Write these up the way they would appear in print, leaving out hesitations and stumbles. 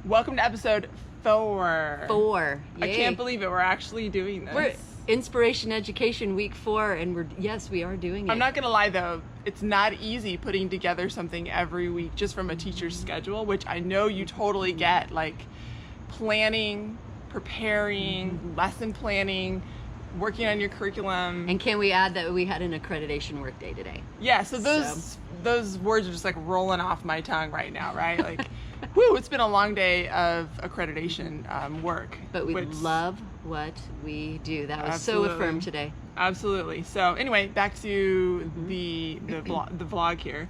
Welcome to episode 4. 4. I Yay. can't believe it. We're actually doing this. We're Inspiration Education week 4, and we are doing it. I'm not gonna lie though, it's not easy putting together something every week just from a teacher's schedule, which I know you totally get, like planning, preparing, lesson planning, working on your curriculum. And can we add that we had an accreditation work day today? Yeah, so those words are just like rolling off my tongue right now, right? Like, whoo, it's been a long day of accreditation work. But we love what we do. That was Absolutely. so affirmed today. Absolutely. So anyway, back to the vlog here.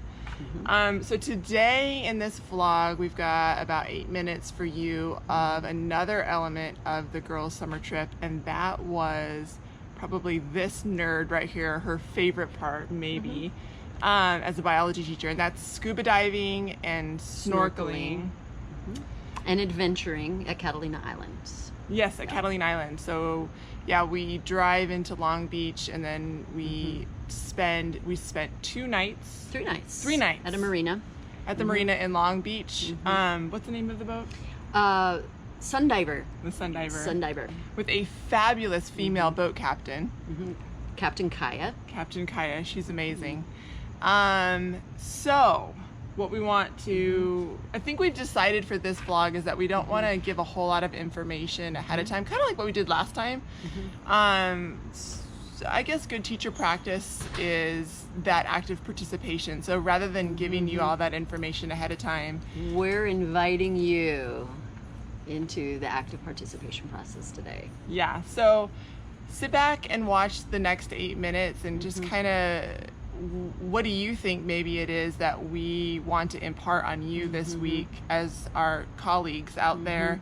So today in this vlog, we've got about 8 minutes for you of another element of the girls' summer trip, and that was probably this nerd right here, her favorite part maybe, as a biology teacher, and that's scuba diving and snorkeling. And adventuring at Catalina Island. Yes, at Catalina Island. So yeah, we drive into Long Beach, and then we spent 2 nights. 3 nights. 3 nights. At a marina. At the marina in Long Beach. What's the name of the boat? Sundiver. The Sundiver. Sundiver. With a fabulous female boat captain. Captain Kaya. Captain Kaya, she's amazing. So what we want to, I think we've decided for this vlog is that we don't want to give a whole lot of information ahead of time, kind of like what we did last time. So I guess good teacher practice is that active participation. So rather than giving you all that information ahead of time, we're inviting you into the active participation process today. Yeah, so sit back and watch the next 8 minutes and just kind of, what do you think maybe it is that we want to impart on you this week as our colleagues out there?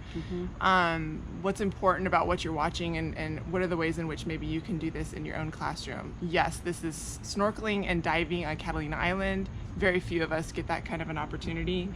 What's important about what you're watching, and what are the ways in which maybe you can do this in your own classroom? Yes, this is snorkeling and diving on Catalina Island. Very few of us get that kind of an opportunity.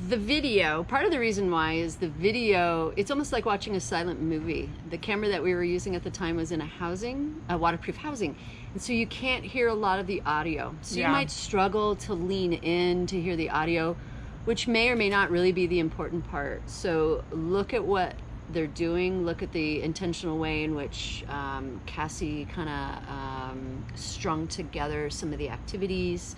The video, part of the reason why is the video, it's almost like watching a silent movie. The camera that we were using at the time was in a waterproof housing. And so you can't hear a lot of the audio. So you might struggle to lean in to hear the audio, which may or may not really be the important part. So look at what they're doing, look at the intentional way in which Cassie kind of strung together some of the activities.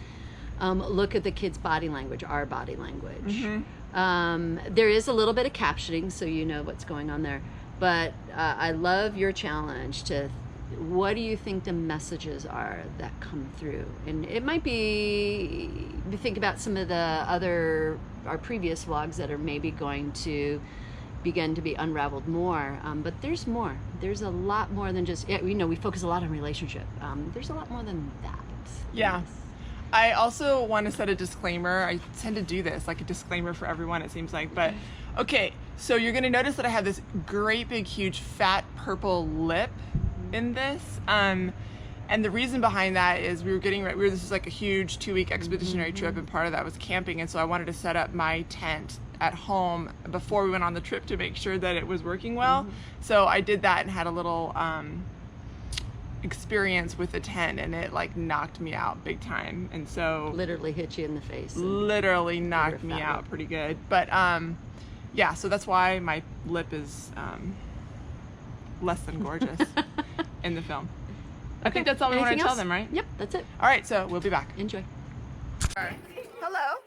Look at the kids' body language, our body language. There is a little bit of captioning, so you know what's going on there. But I love your challenge to, what do you think the messages are that come through? And it might be, think about some of our previous vlogs that are maybe going to begin to be unraveled more. But there's more. There's a lot more than just, we focus a lot on relationship. There's a lot more than that. Yeah. Yes. I also want to set a disclaimer. I tend to do this, like a disclaimer for everyone, it seems like. But okay, so you're going to notice that I have this great big huge fat purple lip in this. And the reason behind that is this is like a huge 2-week expeditionary trip, and part of that was camping. And so I wanted to set up my tent at home before we went on the trip to make sure that it was working well. So I did that and had a little experience with the tent, and it like knocked me out big time. And so Literally hit you in the face. Literally knocked me out pretty good. But yeah, so that's why my lip is less than gorgeous in the film. I think that's all we want to tell them, right? Yep, that's it. All right, so we'll be back. Enjoy. All right. Hello.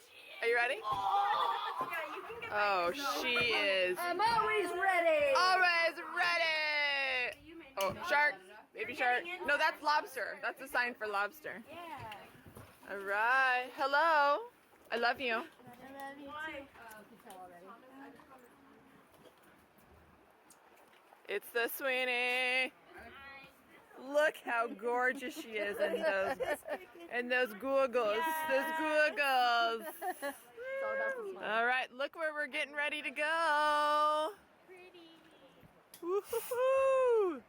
Are you ready? Oh, she is. I'm always ready. Always ready. Oh, shark. Baby shark. No, that's lobster. That's a sign for lobster. Yeah. All right. Hello. I love you. I love you too. It's the Sweeney. Look how gorgeous she is in those googles. Those googles. All right, look where we're getting ready to go. Pretty. Woo-hoo-hoo.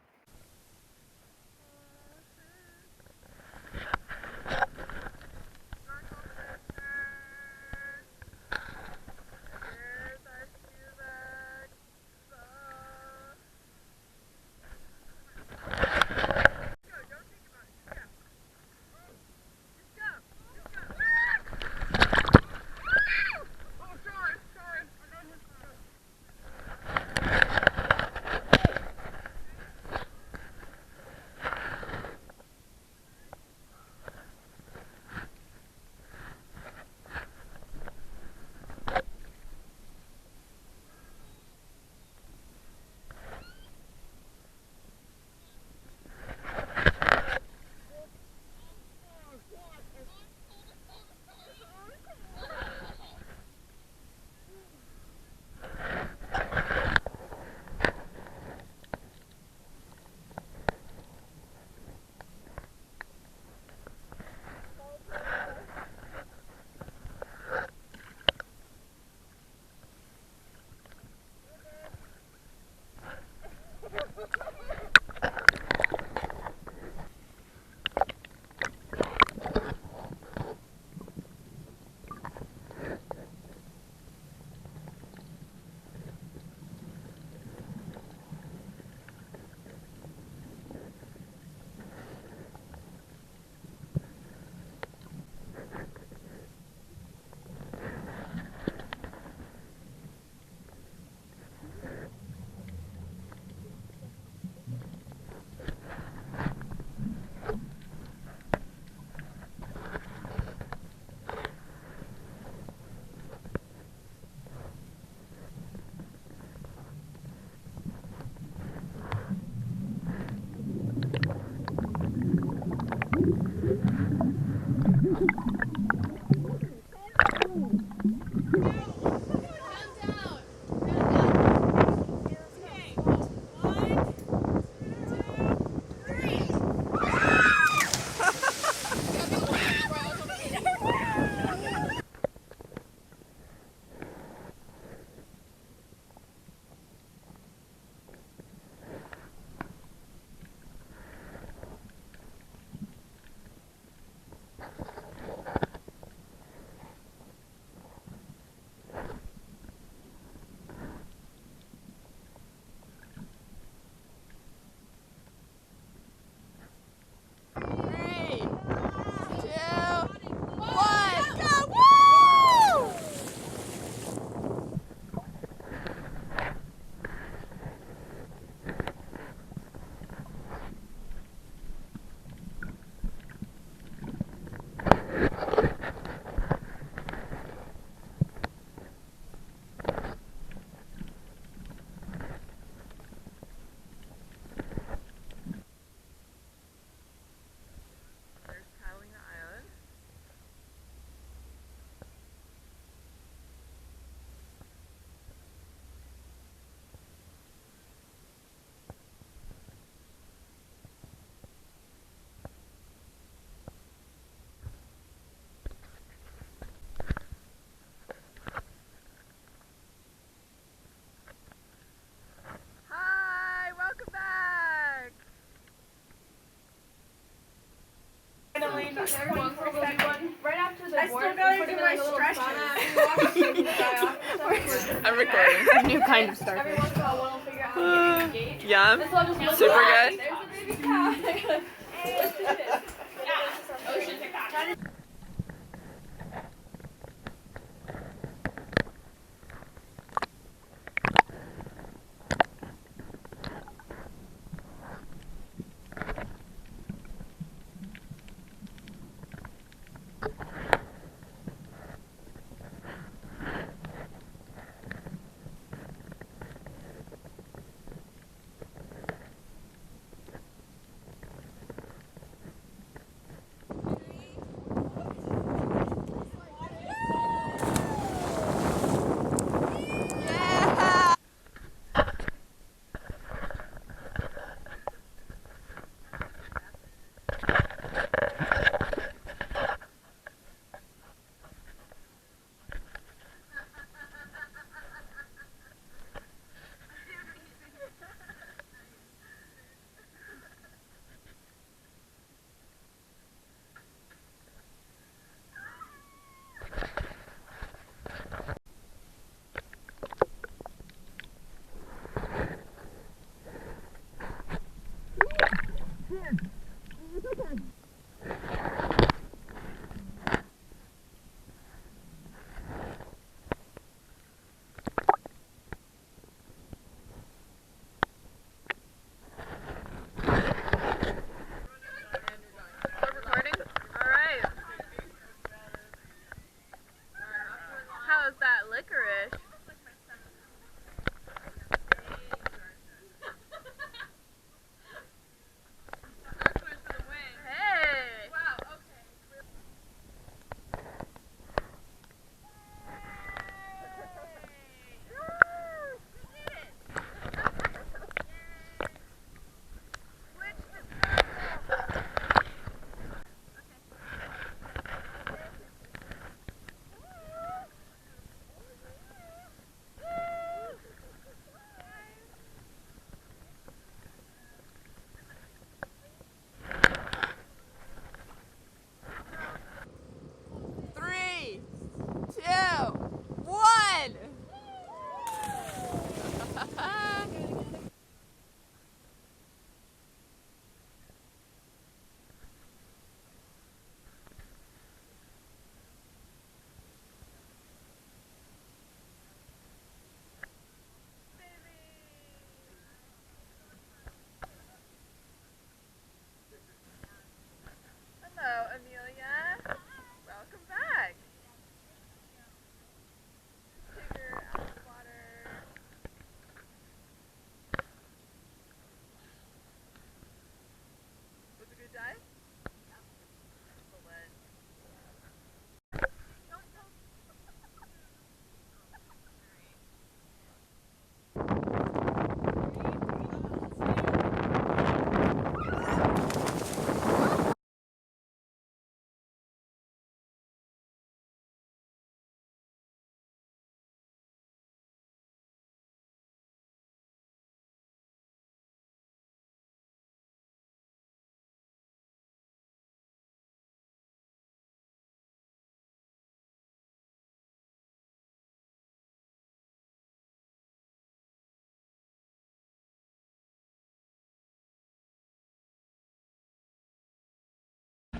Everyone, so we'll do one right after the I board. still gotta We're do putting my a little stretches. sauna. We walk the I'm recording. A new kind of starfish. Every once in a while, one will figure out how to get engaged. Yum. This one just looks Super like, good. There's a baby cow. Let's do this. Yeah. Oh, shit, take that. How's that licorice? Hey! Wow, okay. Three, two, one. Hello, Amelia. Welcome back. Take her out of the water. Was it a good dive? Excellent.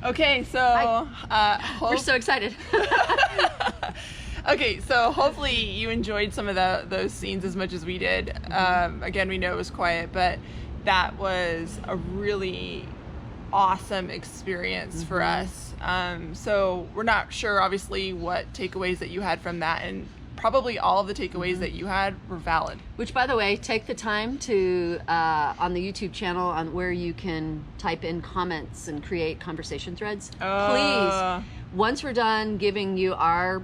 Okay, so We're so excited. okay, so hopefully you enjoyed some of those scenes as much as we did. Again, we know it was quiet, but that was a really awesome experience for us. So we're not sure, obviously, what takeaways that you had from that, and probably all of the takeaways that you had were valid. Which, by the way, take the time to on the YouTube channel on where you can type in comments and create conversation threads. Please, once we're done giving you our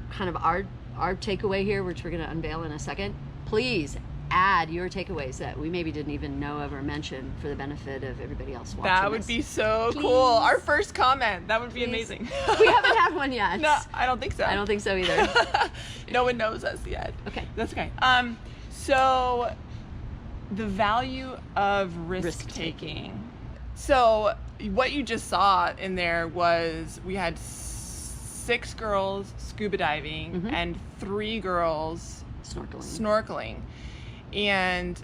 takeaway here, which we're going to unveil in a second, please add your takeaways that we maybe didn't even know of or mention for the benefit of everybody else watching. That would be so cool. Our first comment. That would be amazing. We haven't had one yet. No, I don't think so. I don't think so either. No one knows us yet. Okay. That's okay. So the value of risk taking. So what you just saw in there was we had 6 girls scuba diving and 3 girls snorkeling. And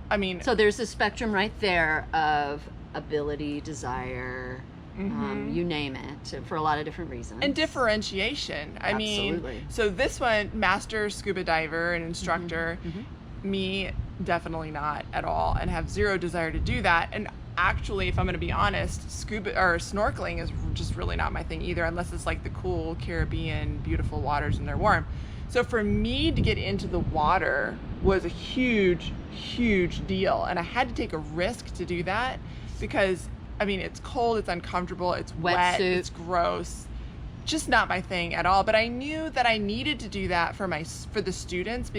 I mean, so there's a spectrum right there of ability, desire, you name it, for a lot of different reasons. And differentiation. I mean, so this one, master scuba diver and instructor, me, definitely not at all, and have zero desire to do that. And actually, if I'm going to be honest, scuba or snorkeling is just really not my thing either, unless it's like the cool Caribbean, beautiful waters and they're warm. So for me to get into the water was a huge, huge deal. And I had to take a risk to do that because, I mean, it's cold, it's uncomfortable, it's wet, it's gross. Just not my thing at all. But I knew that I needed to do that for the students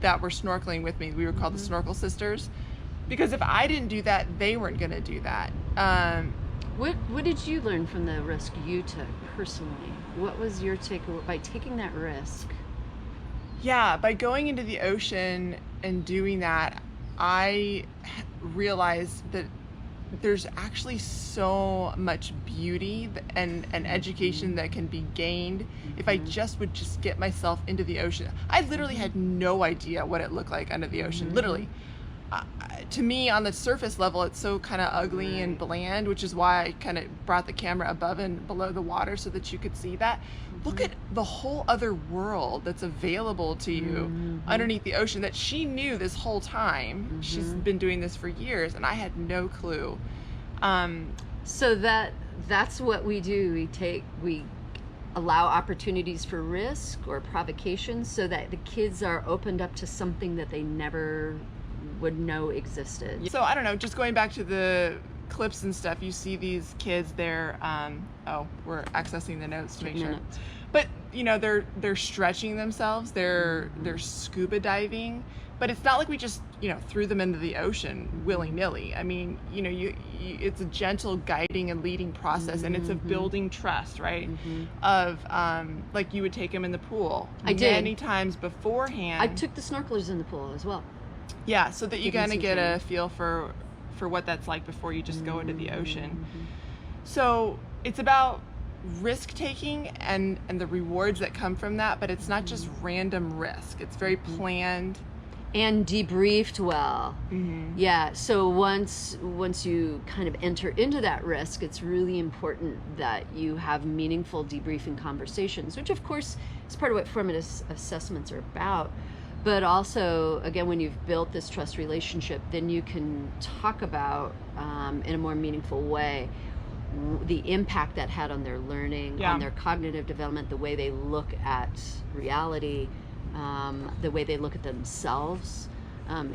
that were snorkeling with me. We were called the Snorkel Sisters. Because if I didn't do that, they weren't going to do that. What did you learn from the risk you took personally? What was your takeaway by taking that risk? Yeah, by going into the ocean and doing that, I realized that there's actually so much beauty and education that can be gained if I would just get myself into the ocean. I literally had no idea what it looked like under the ocean, literally. To me, on the surface level, it's so kind of ugly and bland, which is why I kind of brought the camera above and below the water so that you could see that. Look at the whole other world that's available to you underneath the ocean that she knew this whole time. She's been doing this for years, and I had no clue. So that's what we do. We allow opportunities for risk or provocation so that the kids are opened up to something that they never would know existed. So I don't know, just going back to the clips and stuff, you see these kids, they're we're accessing the notes to make sure. But you know, they're stretching themselves, they're scuba diving, but it's not like we just, you know, threw them into the ocean willy-nilly. I mean, you know, it's a gentle guiding and leading process, and it's a building trust, right? Of like you would take them in the pool. I did many times beforehand. I took the snorkelers in the pool as well. Yeah, so that you kind of get a feel for what that's like before you just go into the ocean. So it's about risk taking and the rewards that come from that, but it's not just random risk. It's very planned and debriefed well. Yeah, so once you kind of enter into that risk, it's really important that you have meaningful debriefing conversations, which of course is part of what formative assessments are about. But also, again, when you've built this trust relationship, then you can talk about, in a more meaningful way, the impact that had on their learning, on their cognitive development, the way they look at reality, the way they look at themselves.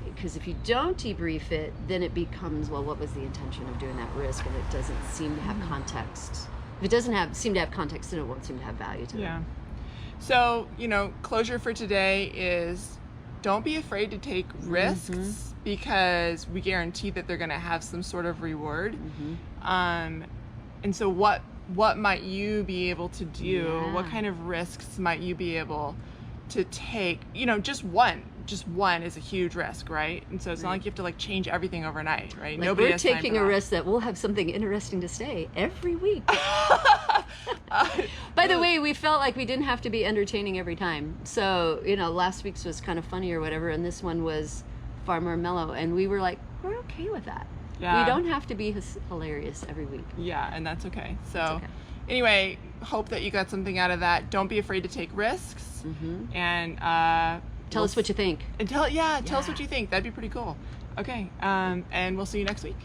Because if you don't debrief it, then it becomes, well, what was the intention of doing that risk? And it doesn't seem to have context. If it doesn't seem to have context, then it won't seem to have value to them. So, you know, closure for today is don't be afraid to take risks because we guarantee that they're going to have some sort of reward. And so what might you be able to do? What kind of risks might you be able to take? You know, just one is a huge risk, right? And so it's not like you have to like change everything overnight, right? Like we're taking a risk that we'll have something interesting to say every week. By the way, we felt like we didn't have to be entertaining every time. So, you know, last week's was kind of funny or whatever, and this one was far more mellow, and we were like, we're okay with that. We don't have to be hilarious every week. Yeah, and that's okay. So anyway, hope that you got something out of that. Don't be afraid to take risks. And tell us what you think. And tell us what you think. That'd be pretty cool. Okay, and we'll see you next week.